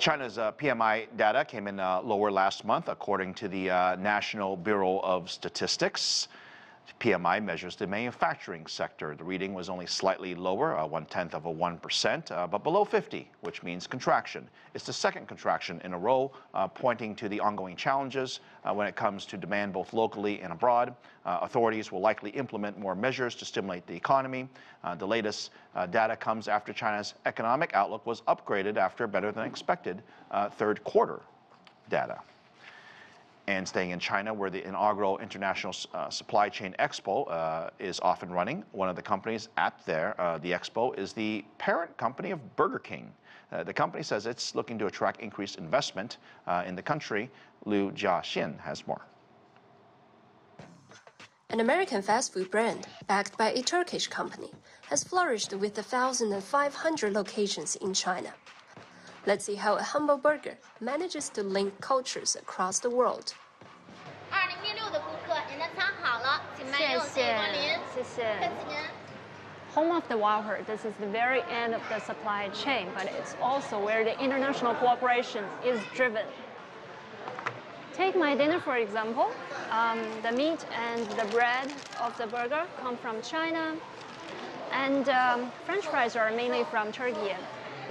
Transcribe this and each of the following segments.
China's PMI data came in lower last month, according to the National Bureau of Statistics. PMI measures the manufacturing sector. The reading was only slightly lower, 0.1%, but below 50, which means contraction. It's the second contraction in a row, pointing to the ongoing challenges when it comes to demand both locally and abroad. Authorities will likely implement more measures to stimulate the economy. The latest data comes after China's economic outlook was upgraded after better than expected third quarter data. And staying in China, where the inaugural International Supply Chain Expo is off and running, one of the companies at the expo is the parent company of Burger King. The company says it's looking to attract increased investment in the country. Liu Jiaxin has more. An American fast food brand, backed by a Turkish company, has flourished with 1,500 locations in China. Let's see how a humble burger manages to link cultures across the world. Home of the Whopper, this is the very end of the supply chain, but it's also where the international cooperation is driven. Take my dinner, for example. The meat and the bread of the burger come from China, and French fries are mainly from Turkey.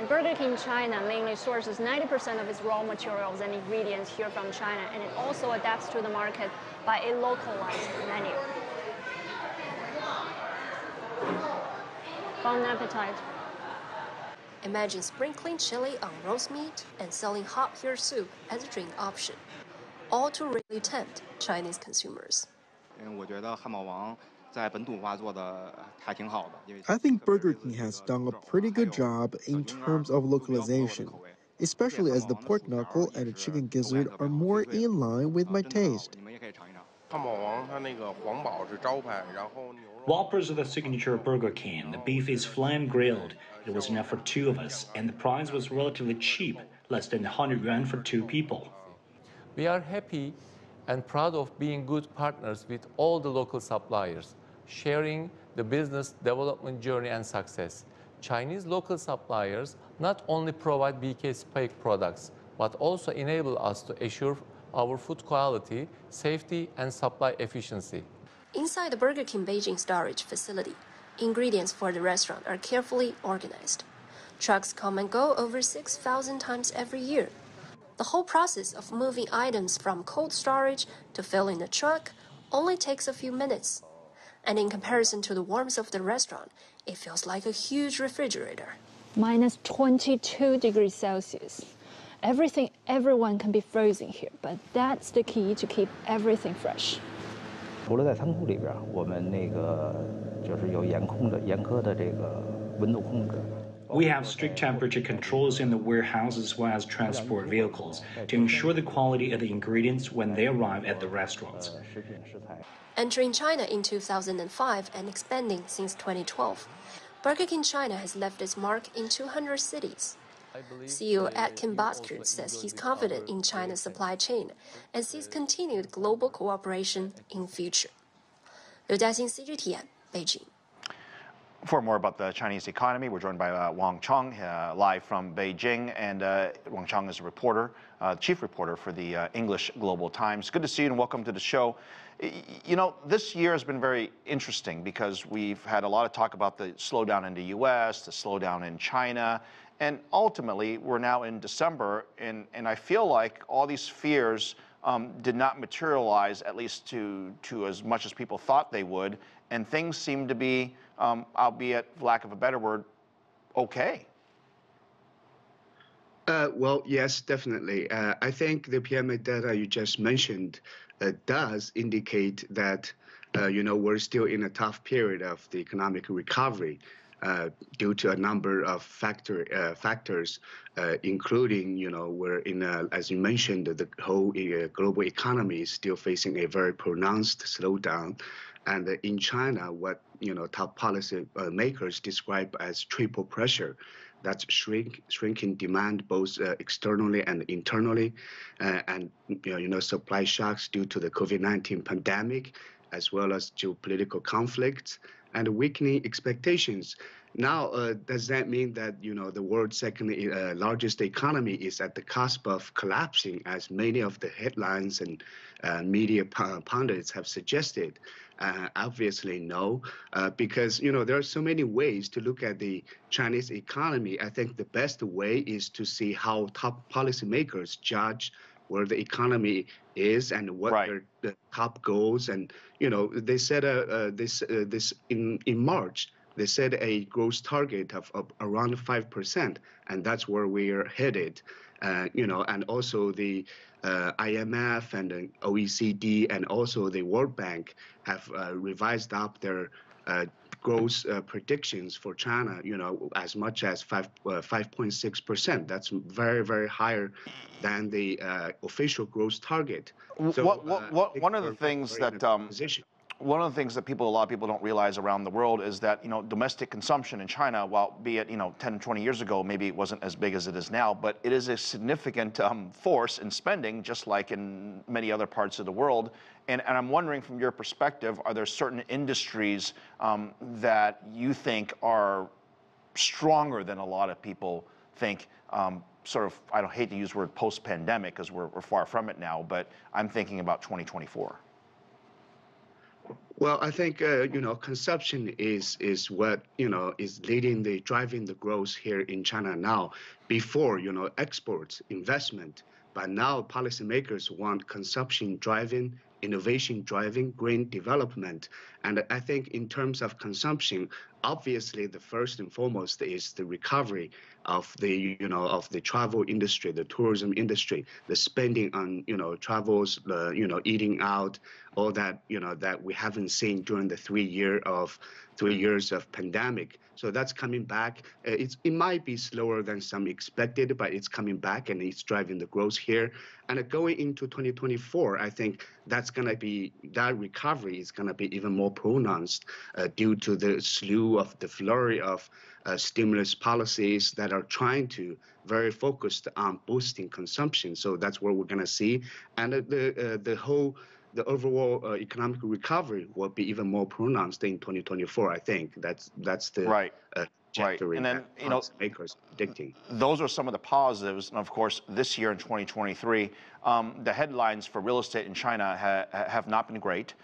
Burger King China mainly sources 90% of its raw materials and ingredients here from China, and it also adapts to the market by a localized menu. Bon appetit. Imagine sprinkling chili on roast meat and selling hot pure soup as a drink option, all to really tempt Chinese consumers. I think Burger King has done a pretty good job in terms of localization, especially as the pork knuckle and the chicken gizzard are more in line with my taste. Whoppers are the signature of Burger King. The beef is flame grilled. It was enough for two of us, and the price was relatively cheap, less than 100 yuan for two people. We are happy and proud of being good partners with all the local suppliers, sharing the business development journey and success. Chinese local suppliers not only provide BK spec products, but also enable us to assure our food quality, safety, and supply efficiency. Inside the Burger King Beijing storage facility, ingredients for the restaurant are carefully organized. Trucks come and go over 6,000 times every year. The whole process of moving items from cold storage to filling the truck only takes a few minutes. And in comparison to the warmth of the restaurant, it feels like a huge refrigerator. Minus 22 degrees Celsius. Everyone can be frozen here, but that's the key to keep everything fresh. We have strict temperature controls in the warehouse as well as transport vehicles to ensure the quality of the ingredients when they arrive at the restaurants. Entering China in 2005 and expanding since 2012, Burger King China has left its mark in 200 cities. CEO Atkin Bosker says he's confident in China's supply chain and sees continued global cooperation in future. Liu Jiaxin, CGTN, Beijing. For more about the Chinese economy, we're joined by Wang Cheng, live from Beijing. And Wang Cheng is a reporter, chief reporter for the English Global Times. Good to see you and welcome to the show. You know, this year has been very interesting because we've had a lot of talk about the slowdown in the U.S., the slowdown in China, and ultimately we're now in December, and I feel like all these fears did not materialize, at least to as much as people thought they would, and things seem to be, albeit for lack of a better word, okay. Well, yes, definitely. I think the PMI data you just mentioned does indicate that, we're still in a tough period of the economic recovery due to a number of factors, including, we're in, as you mentioned, the whole global economy is still facing a very pronounced slowdown. And in China, what, top policy makers describe as triple pressure. That's shrinking demand both externally and internally, and supply shocks due to the COVID-19 pandemic, as well as geopolitical conflicts, and weakening expectations. Now, does that mean that the world's second largest economy is at the cusp of collapsing, as many of the headlines and media pundits have suggested? Obviously, no, because there are so many ways to look at the Chinese economy. I think the best way is to see how top policymakers judge where the economy is and what their the top goals. And they said this in March. They set a growth target of around 5%, and that's where we're headed. And also the IMF and the OECD and also the World Bank have revised up their growth predictions for China, as much as 5.6%. That's very, very higher than the official growth target. So one of the things that one of the things that a lot of people don't realize around the world is that domestic consumption in China, while be it 10, 20 years ago, maybe it wasn't as big as it is now, but it is a significant force in spending, just like in many other parts of the world. And I'm wondering, from your perspective, are there certain industries that you think are stronger than a lot of people think? Sort of, I don't hate to use the word post-pandemic because we're far from it now, but I'm thinking about 2024. Well, I think consumption is what is driving the growth here in China now. Before exports, investment, but now policymakers want consumption driving, innovation driving, green development. And I think in terms of consumption, obviously the first and foremost is the recovery of the travel industry, the tourism industry, the spending on travels, eating out, all that that we haven't seen during the 3 years of pandemic. So that's coming back. It might be slower than some expected, but it's coming back and it's driving the growth here. And going into 2024, I think that recovery is going to be even more pronounced due to the flurry of stimulus policies that are trying to very focused on boosting consumption. So that's what we're going to see. And the overall economic recovery will be even more pronounced in 2024. I think that's the trajectory and then that policymakers are predicting. Those are some of the positives, and of course, this year in 2023, the headlines for real estate in China have not been great.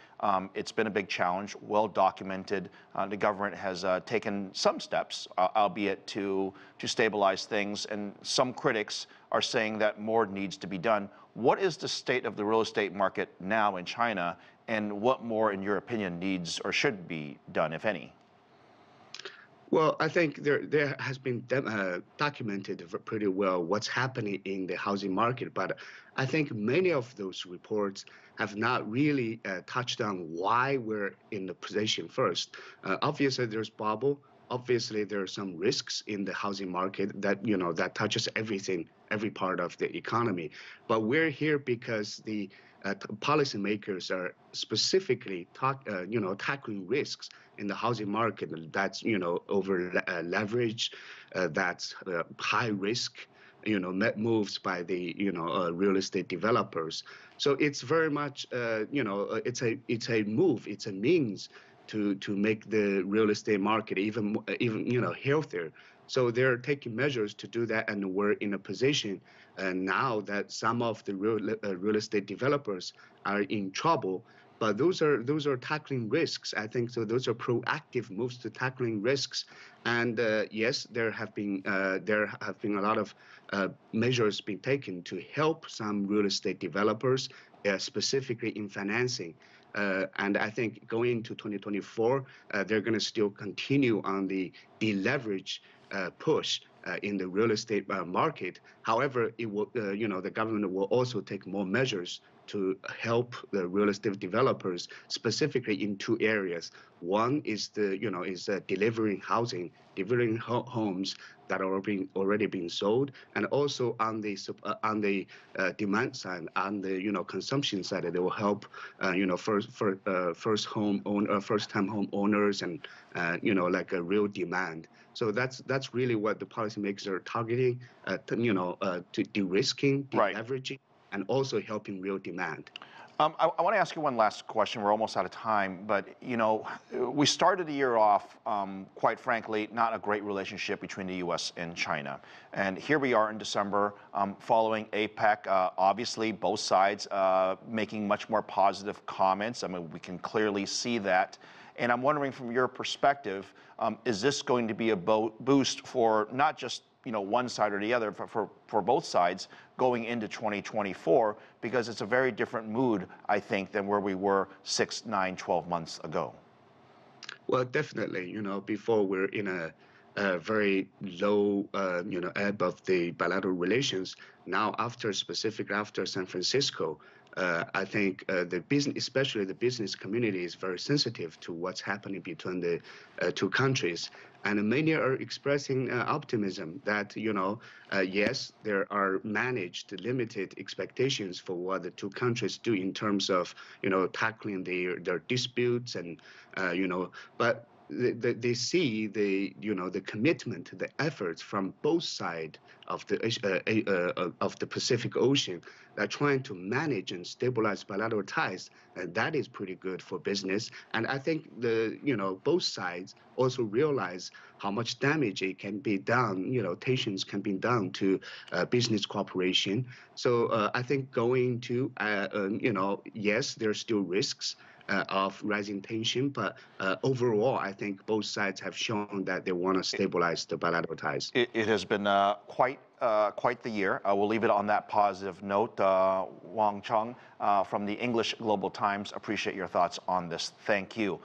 It's been a big challenge, well documented. The government has taken some steps, albeit to stabilize things, and some critics are saying that more needs to be done. What is the state of the real estate market now in China, and what more, in your opinion, needs or should be done, if any? Well, I think there has been documented pretty well what's happening in the housing market, but I think many of those reports have not really touched on why we're in the position first. Obviously, there's bubble. Obviously, there are some risks in the housing market that that touches everything, every part of the economy. But we're here because the policymakers are specifically tackling risks in the housing market. That's over leverage, that's high risk, moves by the real estate developers. So it's very much it's a move, it's a means to make the real estate market even healthier. So they're taking measures to do that, and we're in a position now that some of the real estate developers are in trouble. But those are tackling risks. I think so. Those are proactive moves to tackling risks. And yes, there have been a lot of measures being taken to help some real estate developers, specifically in financing. And I think going into 2024, they're going to still continue on the deleverage push in the real estate market. However, it will, the government will also take more measures to help the real estate developers, specifically in two areas. One is delivering housing, delivering homes that are already being sold, and also on the demand side, on the consumption side, they will help first-time home owners, and like a real demand. So that's really what the policymakers are targeting, to de-risking, deleveraging, and also helping real demand. I want to ask you one last question. We're almost out of time, but you know, we started the year off, quite frankly, not a great relationship between the U.S. and China. And here we are in December, following APEC. Obviously, both sides making much more positive comments. I mean, we can clearly see that. And I'm wondering, from your perspective, is this going to be a boost for not just one side or the other, for both sides going into 2024, because it's a very different mood, I think, than where we were 6, 9, 12 months ago? Well, definitely, before we're in a very low, ebb of the bilateral relations. Now, after San Francisco, I think the business, especially the business community, is very sensitive to what's happening between the two countries. And many are expressing optimism that, yes, there are managed, limited expectations for what the two countries do in terms of, tackling their disputes and, but they see the commitment, the efforts from both sides of the Pacific Ocean that trying to manage and stabilize bilateral ties, and that is pretty good for business. And I think both sides also realize how much damage it can be done, tensions can be done to business cooperation. So I think going to, yes, there are still risks of rising tension, but overall, I think both sides have shown that they want to stabilize the bilateral ties. It has been quite the year. We'll leave it on that positive note. Wang Cheng from the English Global Times, appreciate your thoughts on this. Thank you.